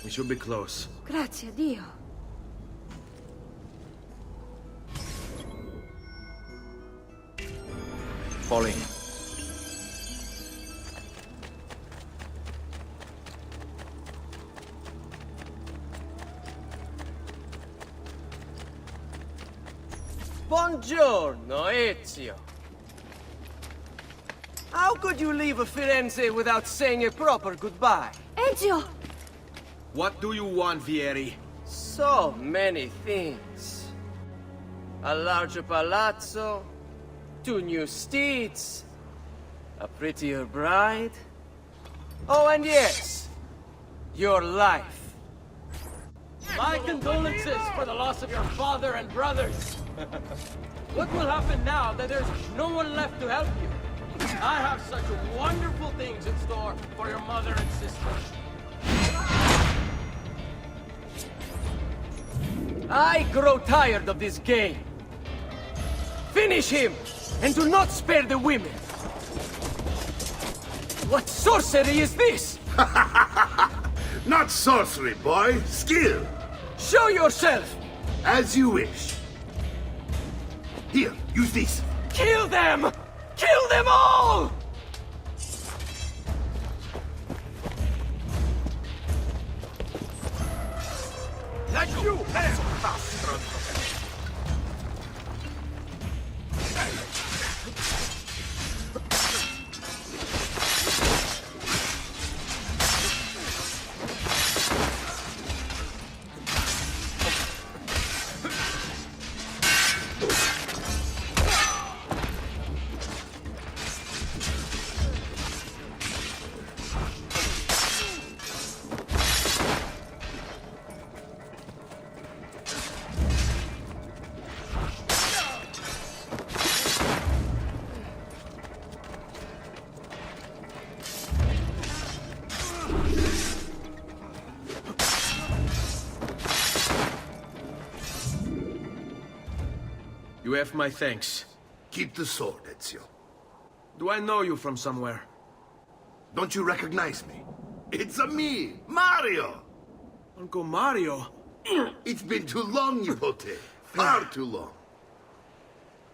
We should be close. Grazie a Dio. Fall in. Buongiorno, Ezio. How could you leave Firenze without saying a proper goodbye? Ezio! What do you want, Vieri? So many things. A larger palazzo, 2 new steeds, a prettier bride. Oh, and yes, your life. My condolences for the loss of your father and brothers. What will happen now that there's no one left to help you? I have such wonderful things in store for your mother and sister. I grow tired of this game. Finish him, and do not spare the women. What sorcery is this? Not sorcery, boy. Skill. Show yourself! As you wish. Here, use this. Kill them! Kill them all! You You have my thanks. keep the sword, Ezio. Do I know you from somewhere? Don't you recognize me? It's a me, Mario! Uncle Mario? It's been too long, Nipote. Far too long.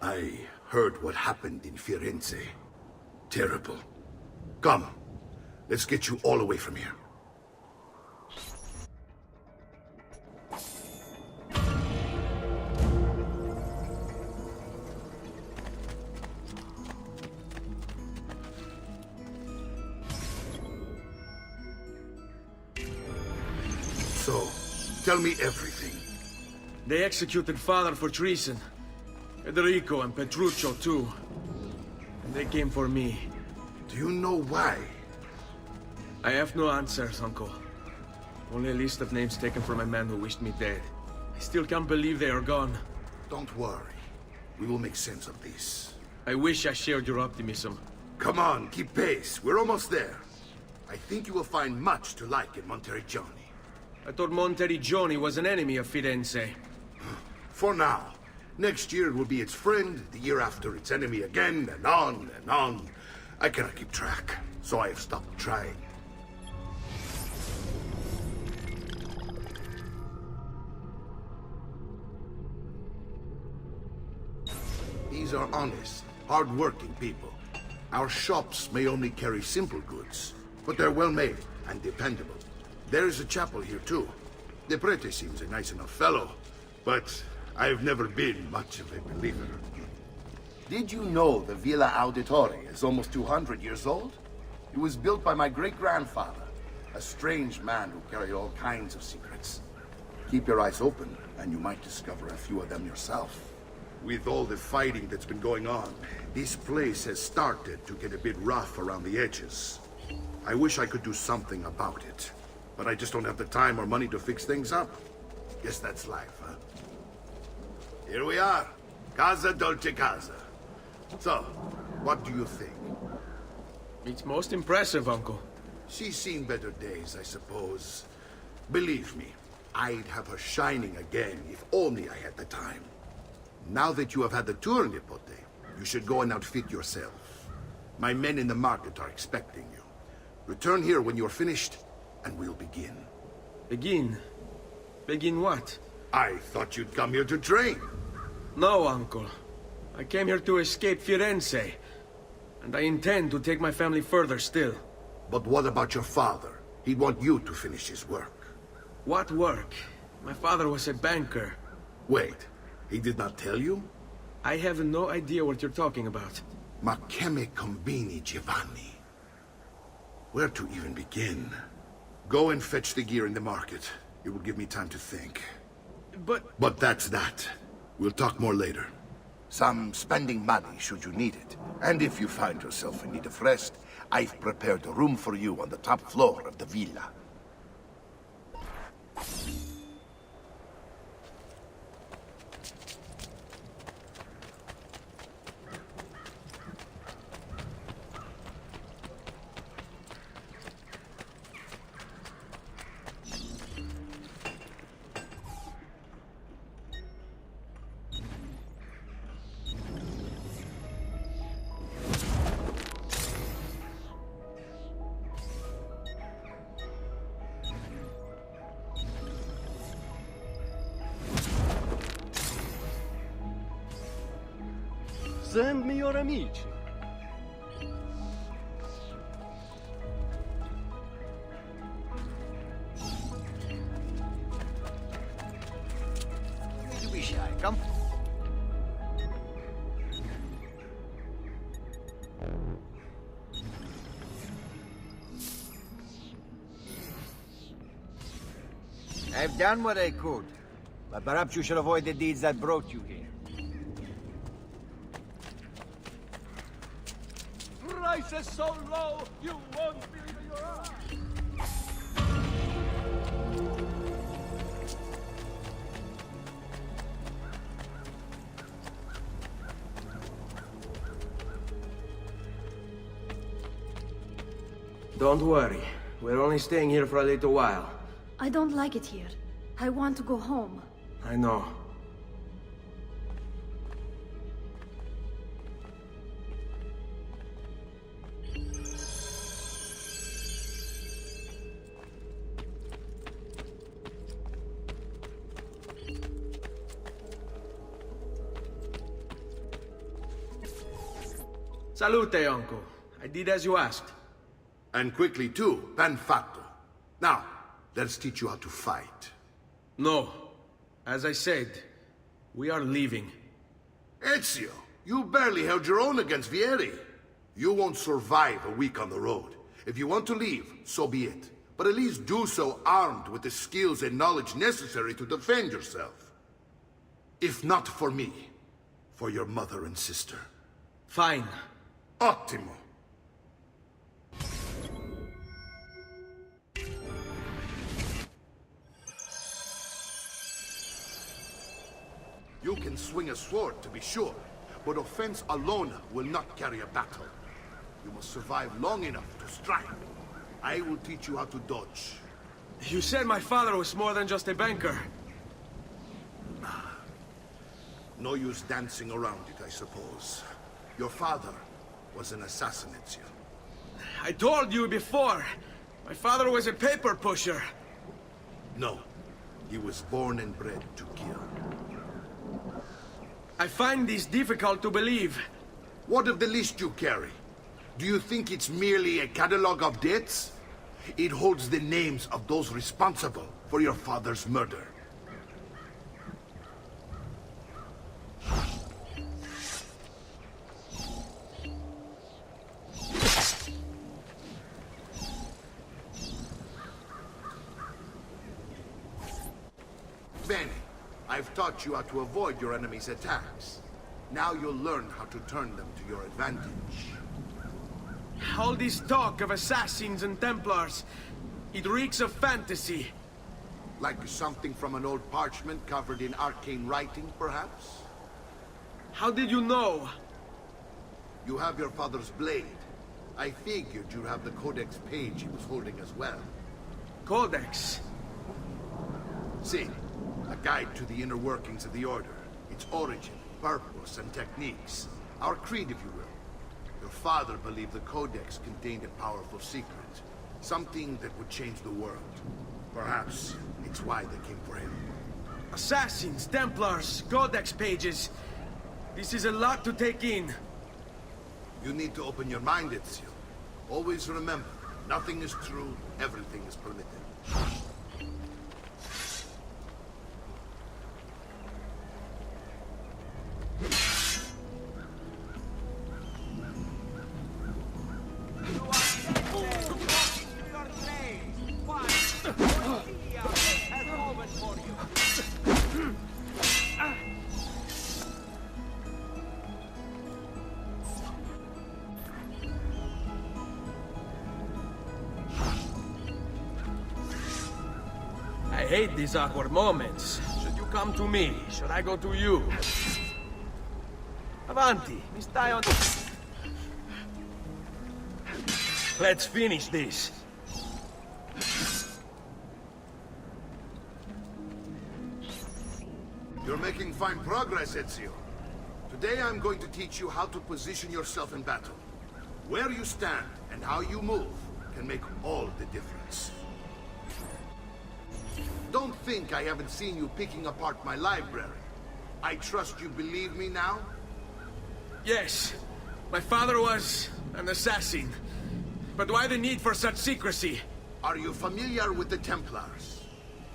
I heard what happened in Firenze. Terrible. Come, let's get you all away from here. So, tell me everything. They executed father for treason. Federico and Petruccio too. And they came for me. Do you know why? I have no answers, Uncle. Only a list of names taken from a man who wished me dead. I still can't believe they are gone. Don't worry. We will make sense of this. I wish I shared your optimism. Come on, keep pace. We're almost there. I think you will find much to like in Monteriggioni. I thought Monteriggioni was an enemy of Firenze. For now. Next year it will be its friend, the year after its enemy again, and on and on. I cannot keep track, so I have stopped trying. These are honest, hard-working people. Our shops may only carry simple goods, but they're well-made and dependable. There is a chapel here, too. The prete seems a nice enough fellow, but I've never been much of a believer. Did you know the Villa Auditore is almost 200 years old? It was built by my great-grandfather, a strange man who carried all kinds of secrets. Keep your eyes open, and you might discover a few of them yourself. With all the fighting that's been going on, this place has started to get a bit rough around the edges. I wish I could do something about it, but I just don't have the time or money to fix things up. Guess that's life, huh? Here we are. Casa Dolce Casa. So, what do you think? It's most impressive, Uncle. She's seen better days, I suppose. Believe me, I'd have her shining again if only I had the time. Now that you have had the tour, Nipote, you should go and outfit yourself. My men in the market are expecting you. Return here when you're finished, and we'll begin. Begin? Begin what? I thought you'd come here to train. No, uncle. I came here to escape Firenze. And I intend to take my family further still. But what about your father? He'd want you to finish his work. What work? My father was a banker. Wait, he did not tell you? I have no idea what you're talking about. Ma che me combini, Giovanni? Where to even begin? Go and fetch the gear in the market. It will give me time to think. But that's that. We'll talk more later. Some spending money should you need it. And if you find yourself in need of rest, I've prepared a room for you on the top floor of the villa. Send me your amici. Where do we shy? Come. I've done what I could, but perhaps you should avoid the deeds that brought you here. Price is so low, you won't believe in your eyes. Don't worry. We're only staying here for a little while. I don't like it here. I want to go home. I know. Salute, uncle. I did as you asked. And quickly too, ben fatto. Now, let's teach you how to fight. No. As I said, we are leaving. Ezio, you barely held your own against Vieri. You won't survive a week on the road. If you want to leave, so be it. But at least do so armed with the skills and knowledge necessary to defend yourself. If not for me, for your mother and sister. Fine. Ottimo. You can swing a sword, to be sure, but offense alone will not carry a battle. You must survive long enough to strike. I will teach you how to dodge. You said my father was more than just a banker. No use dancing around it, I suppose. Your father was an assassin, Ezio. I told you before. My father was a paper pusher. No, he was born and bred to kill. I find this difficult to believe. What of the list you carry? Do you think it's merely a catalog of debts? It holds the names of those responsible for your father's murder. Bene, I've taught you how to avoid your enemy's attacks. Now you'll learn how to turn them to your advantage. All this talk of assassins and Templars, it reeks of fantasy. Like something from an old parchment covered in arcane writing, perhaps? How did you know? You have your father's blade. I figured you'd have the codex page he was holding as well. Codex? See, a guide to the inner workings of the Order. Its origin, purpose, and techniques. Our creed, if you will. Your father believed the Codex contained a powerful secret. Something that would change the world. Perhaps That's why they came for him. Assassins, Templars, Codex pages. This is a lot to take in. You need to open your mind, Ezio. Always remember, nothing is true, everything is permitted. I hate these awkward moments. Should you come to me? Should I go to you? Avanti, mi stai on... Let's finish this. You're making fine progress, Ezio. Today I'm going to teach you how to position yourself in battle. Where you stand and how you move can make all the difference. Don't think I haven't seen you picking apart my library. I trust you believe me now? Yes, my father was an assassin. But why the need for such secrecy? Are you familiar with the Templars?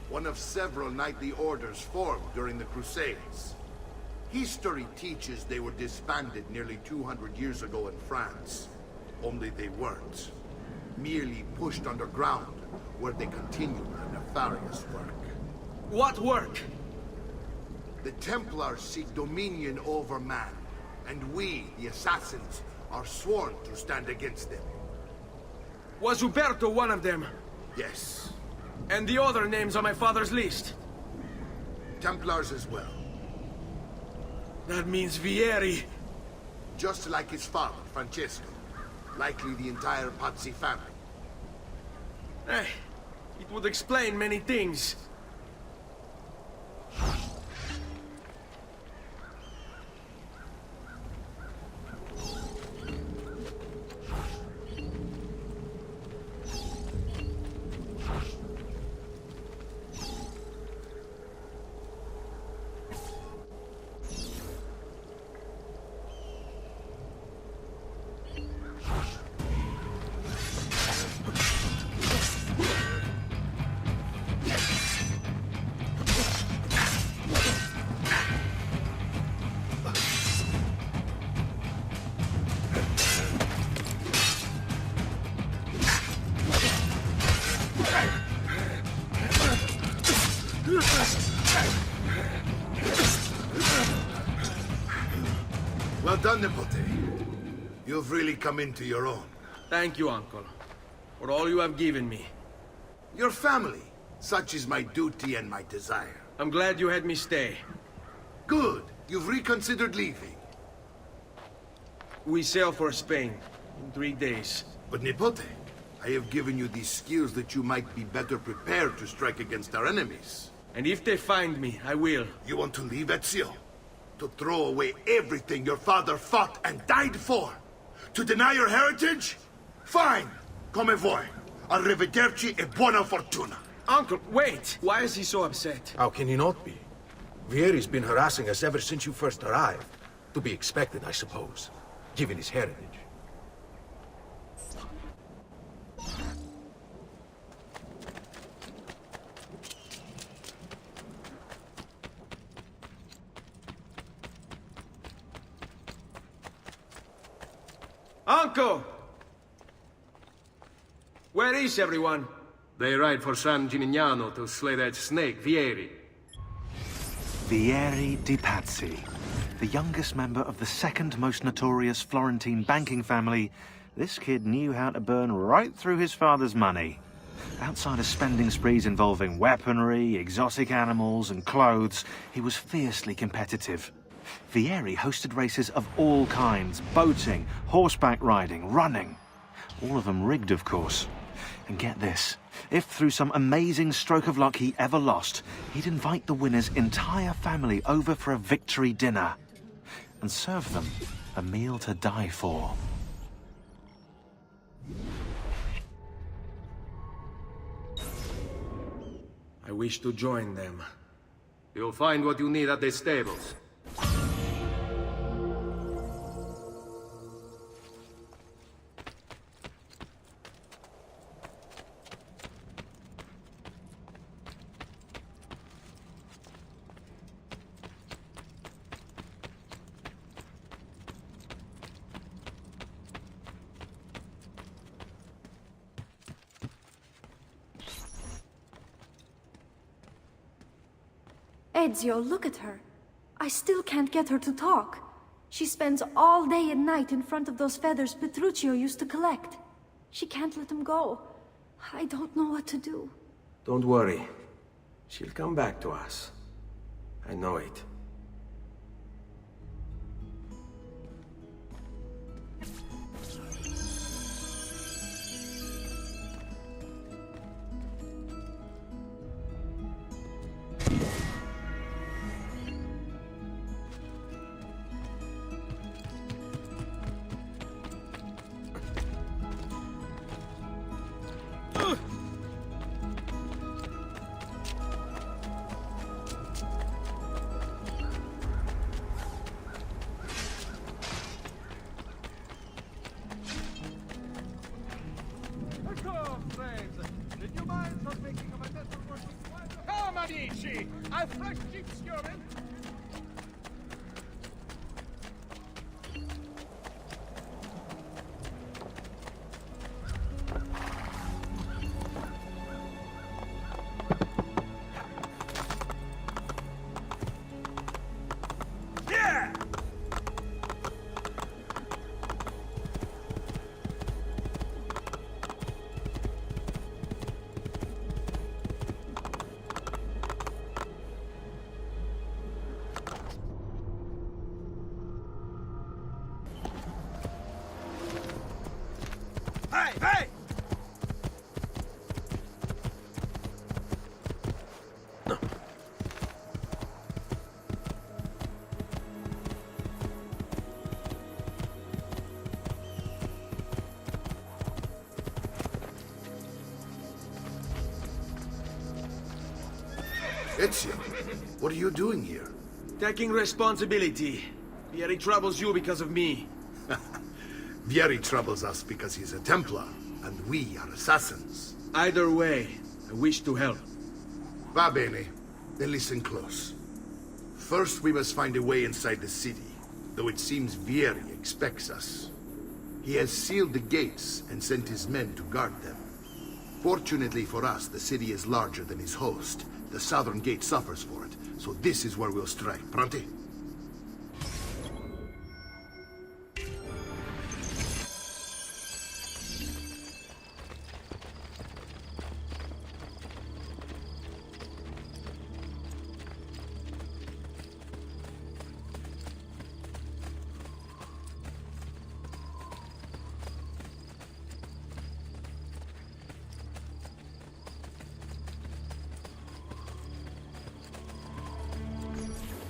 One of several knightly orders formed during the Crusades. History teaches they were disbanded nearly 200 years ago in France. Only they weren't. Merely pushed underground, where they continued their nefarious work. What work? The Templars seek dominion over man, and we, the assassins, are sworn to stand against them. Was Uberto one of them? Yes. And the other names on my father's list? Templars as well. That means Vieri. Just like his father, Francesco. Likely the entire Pazzi family. It would explain many things. Well done, Nipote. You've really come into your own. Thank you, Uncle, for all you have given me. Your family. Such is my duty and my desire. I'm glad you had me stay. Good. You've reconsidered leaving. We sail for Spain in 3 days. But Nipote, I have given you these skills that you might be better prepared to strike against our enemies. And if they find me, I will. You want to leave, Ezio? To throw away everything your father fought and died for? To deny your heritage? Fine! Come vuoi. Arrivederci e buona fortuna. Uncle, wait! Why is he so upset? How can he not be? Vieri's been harassing us ever since you first arrived. To be expected, I suppose, given his heritage. Uncle! Where is everyone? They ride for San Gimignano to slay that snake, Vieri. Vieri di Pazzi, the youngest member of the second most notorious Florentine banking family, this kid knew how to burn right through his father's money. Outside of spending sprees involving weaponry, exotic animals, and clothes, he was fiercely competitive. Vieri hosted races of all kinds, boating, horseback riding, running. All of them rigged, of course. And get this, if through some amazing stroke of luck he ever lost, he'd invite the winner's entire family over for a victory dinner and serve them a meal to die for. I wish to join them. You'll find what you need at the stables. Ezio, look at her. I still can't get her to talk. She spends all day and night in front of those feathers Petruchio used to collect. She can't let them go. I don't know what to do. Don't worry. She'll come back to us. I know it. Come, amici! A fresh sheep skewering! Hey! Ezio, what are you doing here? Taking responsibility. Vieri troubles you because of me. Vieri troubles us because he's a Templar, and we are assassins. Either way, I wish to help. Va bene. Then listen close. First, we must find a way inside the city, though it seems Vieri expects us. He has sealed the gates and sent his men to guard them. Fortunately for us, the city is larger than his host. The southern gate suffers for it, so this is where we'll strike. Pronti?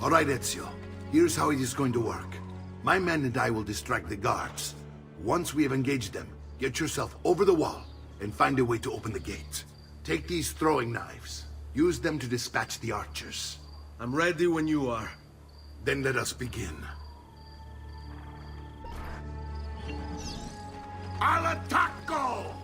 All right, Ezio. Here's how it is going to work. My men and I will distract the guards. Once we have engaged them, get yourself over the wall and find a way to open the gate. Take these throwing knives. Use them to dispatch the archers. I'm ready when you are. Then let us begin. Al attacco!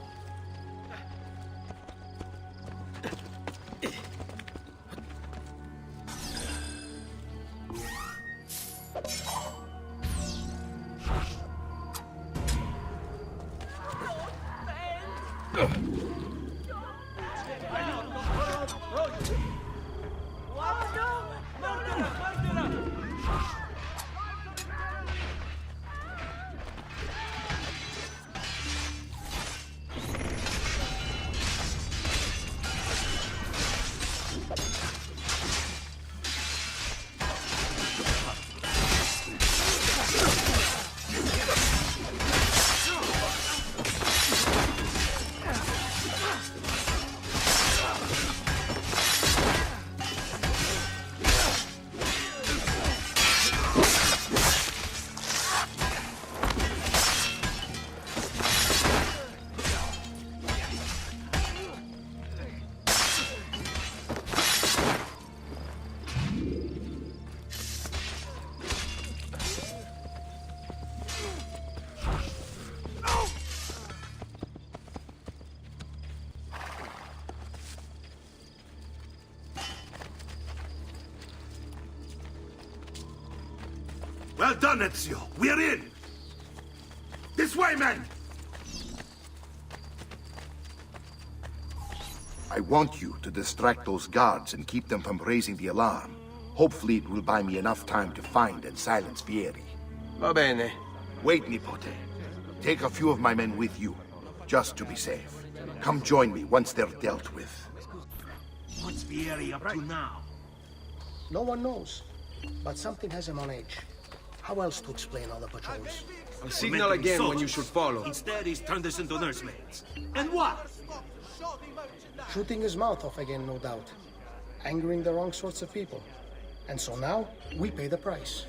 Well done, Ezio. We're in! This way, men! I want you to distract those guards and keep them from raising the alarm. Hopefully it will buy me enough time to find and silence Vieri. Va bene. Wait, Nipote. Take a few of my men with you, just to be safe. Come join me once they're dealt with. What's Vieri up to now? No one knows, but something has him on edge. How else to explain all the patrols? I'll signal again when you should follow. Instead, he's turned us into nursemaids. And what? Shooting his mouth off again, no doubt. Angering the wrong sorts of people. And so now, we pay the price.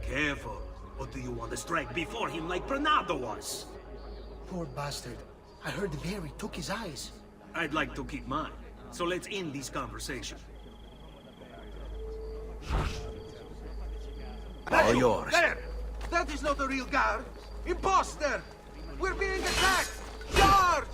Careful. Or do you want to strike before him like Bernardo was? Poor bastard. I heard Vieri took his eyes. I'd like to keep mine. So let's end this conversation. All yours. There! That is not a real guard! Imposter! We're being attacked! Charge!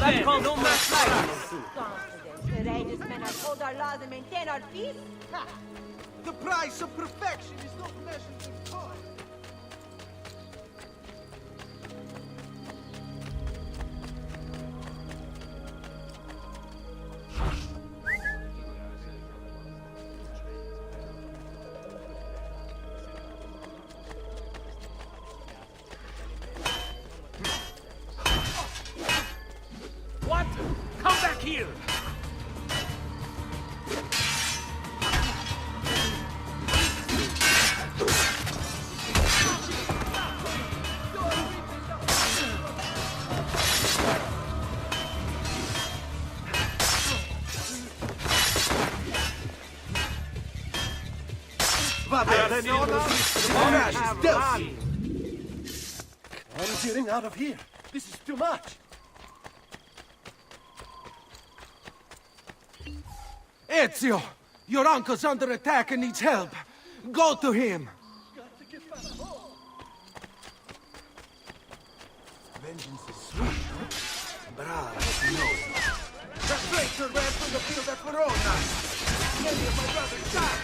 That's called no match like. Confidence. Courageous men uphold our laws and maintain our peace? Ha! The price of perfection is not measured in toil. What? Come back here! I'm getting out of here. This is too much. Ezio! Your uncle's under attack and needs help. Go to him! Vengeance is sweet, huh? Brava, no. The traitor ran from the field at Verona. Many of my brothers died.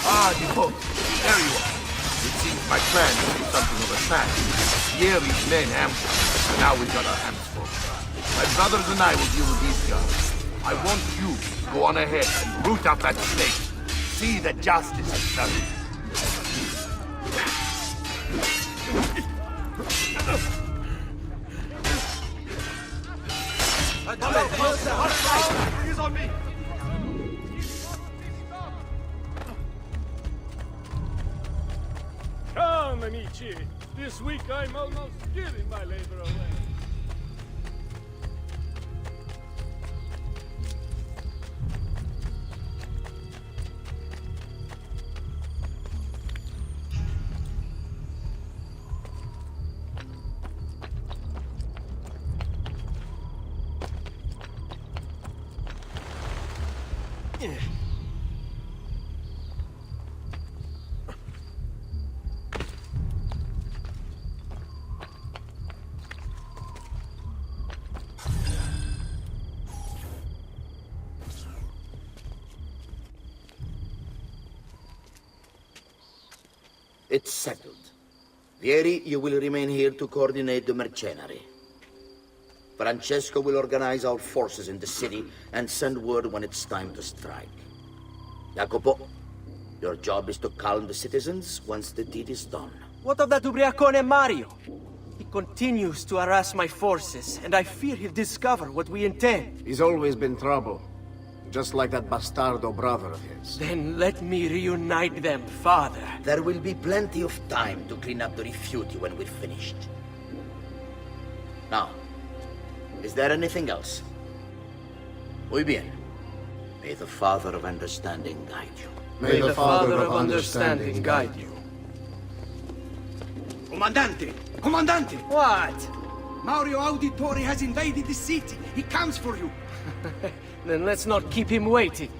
Ah, Nipote. There you are. It seems my plan to do something of a snack. Vieri's men ambushed, and now we've got our hands full. My brothers and I will deal with these guys. I want you to go on ahead and root out that snake. See that justice is done. He's on me! Come, amici. This week I'm almost giving my labor away. It's settled. Vieri, you will remain here to coordinate the mercenary. Francesco will organize our forces in the city and send word when it's time to strike. Jacopo, your job is to calm the citizens once the deed is done. What of that ubriacone Mario? He continues to harass my forces, and I fear he'll discover what we intend. He's always been trouble. Just like that bastardo brother of his. Then let me reunite them, father. There will be plenty of time to clean up the refuge when we're finished. Now, is there anything else? Muy bien. May the Father of Understanding guide you. May the Father of Understanding guide you. Comandante! Comandante! What? Mario Auditore has invaded the city. He comes for you. Then let's not keep him waiting.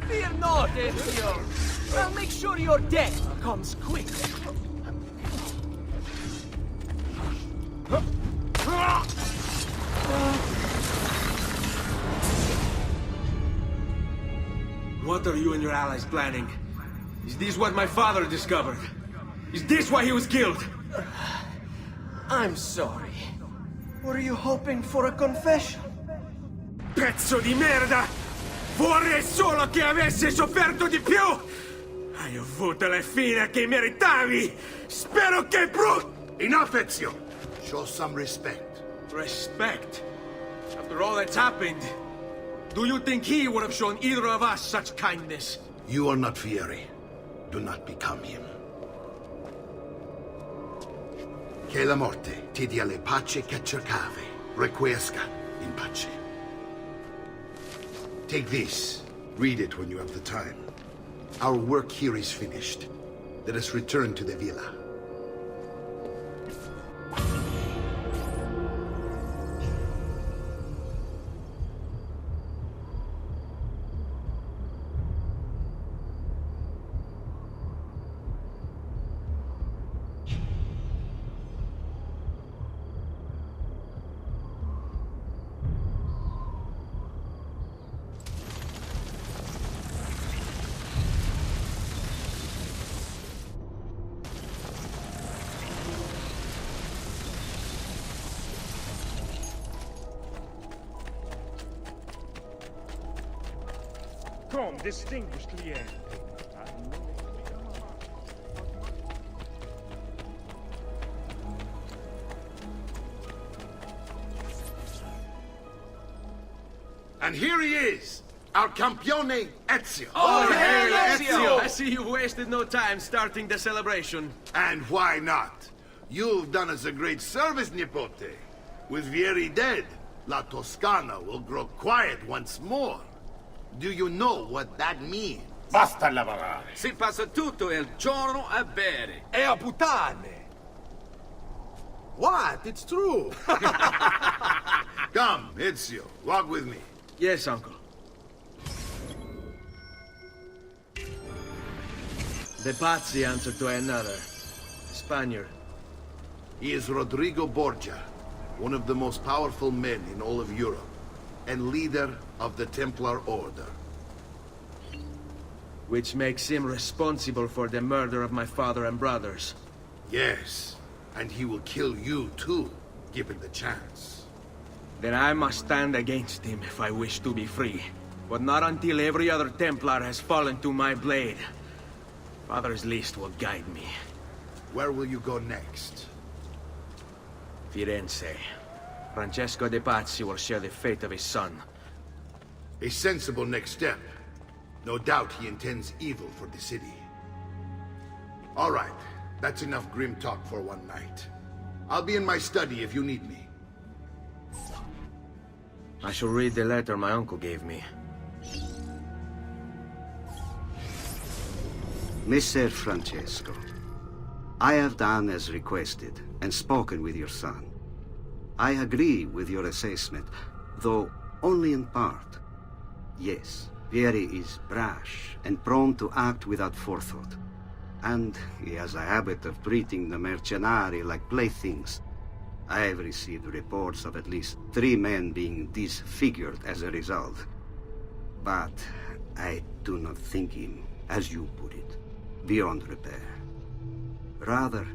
Fear not, Ezio. I'll make sure your death comes quick. What are you and your allies planning? Is this what my father discovered? Is this why he was killed? I'm sorry. Were you hoping for a confession? Pezzo di merda! Vorrei solo che avessi sofferto di più! Hai avuto la fine che meritavi! Spero che Enough, Ezio! Show some respect. Respect? After all that's happened, do you think he would have shown either of us such kindness? You are not Fieri. Do not become him. Che la morte ti dia le pace che cercavi. Requiesca in pace. Take this. Read it when you have the time. Our work here is finished. Let us return to the villa. Come, distinguished client. And here he is, our campione Ezio. Oh, hey, Ezio! I see you wasted no time starting the celebration. And why not? You've done us a great service, Nipote. With Vieri dead, La Toscana will grow quiet once more. Do you know what that means? Basta lavorare. Si passa tutto il giorno a bere. E a puttane. What? It's true. Come, Ezio, walk with me. Yes, uncle. The Pazzi answer to another. Spaniard. He is Rodrigo Borgia, one of the most powerful men in all of Europe, and leader of the Templar Order. Which makes him responsible for the murder of my father and brothers. Yes, and he will kill you too, given the chance. Then I must stand against him if I wish to be free. But not until every other Templar has fallen to my blade. Father's list will guide me. Where will you go next? Firenze. Francesco de Pazzi will share the fate of his son. A sensible next step. No doubt he intends evil for the city. All right, that's enough grim talk for one night. I'll be in my study if you need me. I shall read the letter my uncle gave me. Messer Francesco, I have done as requested and spoken with your son. I agree with your assessment, though only in part. Yes, Vieri is brash and prone to act without forethought. And he has a habit of treating the mercenari like playthings. I have received reports of at least 3 men being disfigured as a result. But I do not think him, as you put it, beyond repair. Rather,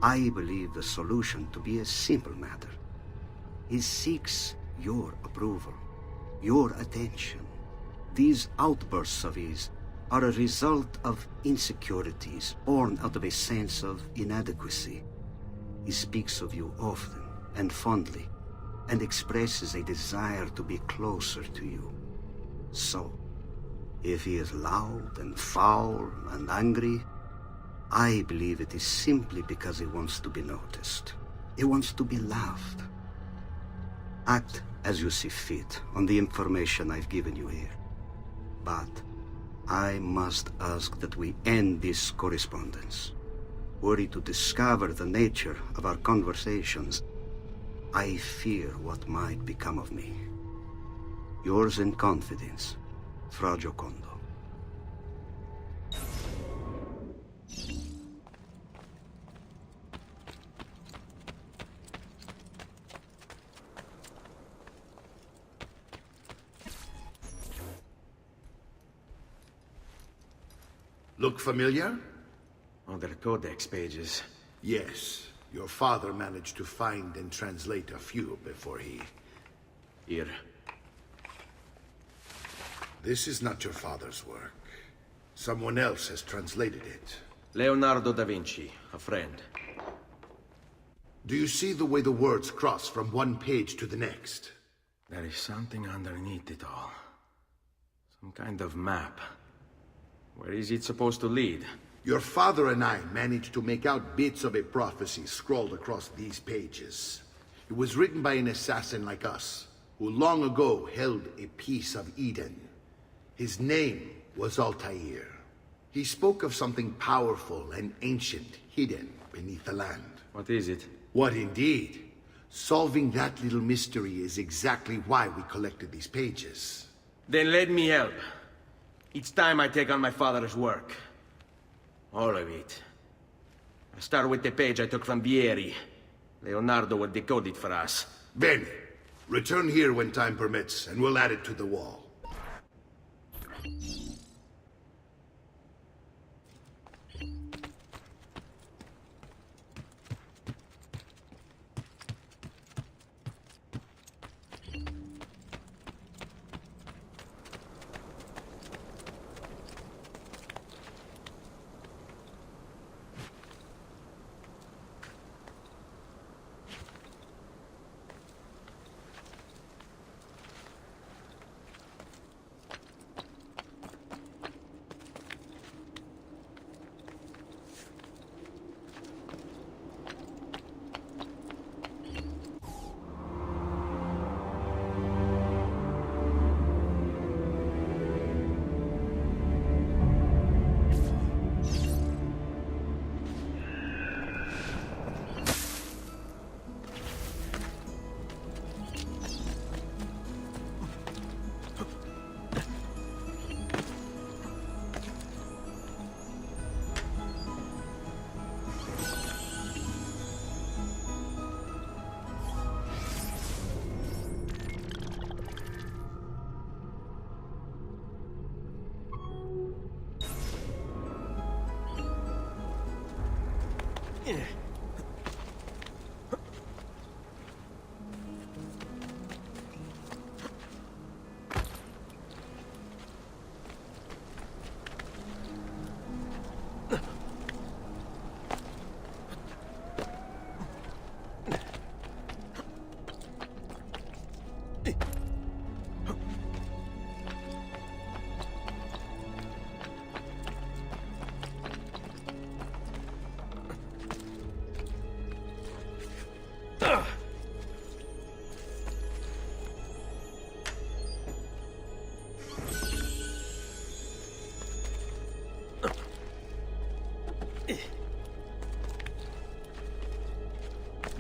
I believe the solution to be a simple matter. He seeks your approval, your attention. These outbursts of his are a result of insecurities born out of a sense of inadequacy. He speaks of you often and fondly, and expresses a desire to be closer to you. So, if he is loud and foul and angry, I believe it is simply because he wants to be noticed. He wants to be loved. Act as you see fit on the information I've given you here. But I must ask that we end this correspondence. Were he to discover the nature of our conversations, I fear what might become of me. Yours in confidence, Fra Giocondo. Look familiar? Other codex pages. Yes. Your father managed to find and translate a few before he... Here. This is not your father's work. Someone else has translated it. Leonardo da Vinci, a friend. Do you see the way the words cross from one page to the next? There is something underneath it all. Some kind of map. Where is it supposed to lead? Your father and I managed to make out bits of a prophecy scrawled across these pages. It was written by an assassin like us, who long ago held a piece of Eden. His name was Altair. He spoke of something powerful and ancient hidden beneath the land. What is it? What indeed? Solving that little mystery is exactly why we collected these pages. Then let me help. Each time I take on my father's work. All of it. I start with the page I took from Vieri. Leonardo will decode it for us. Bene. Return here when time permits, and we'll add it to the wall.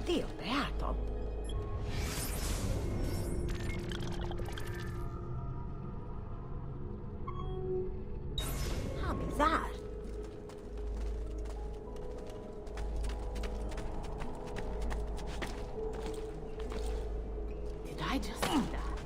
Dio beato. How bizarre. Did I just see that?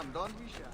Come, don't be shy.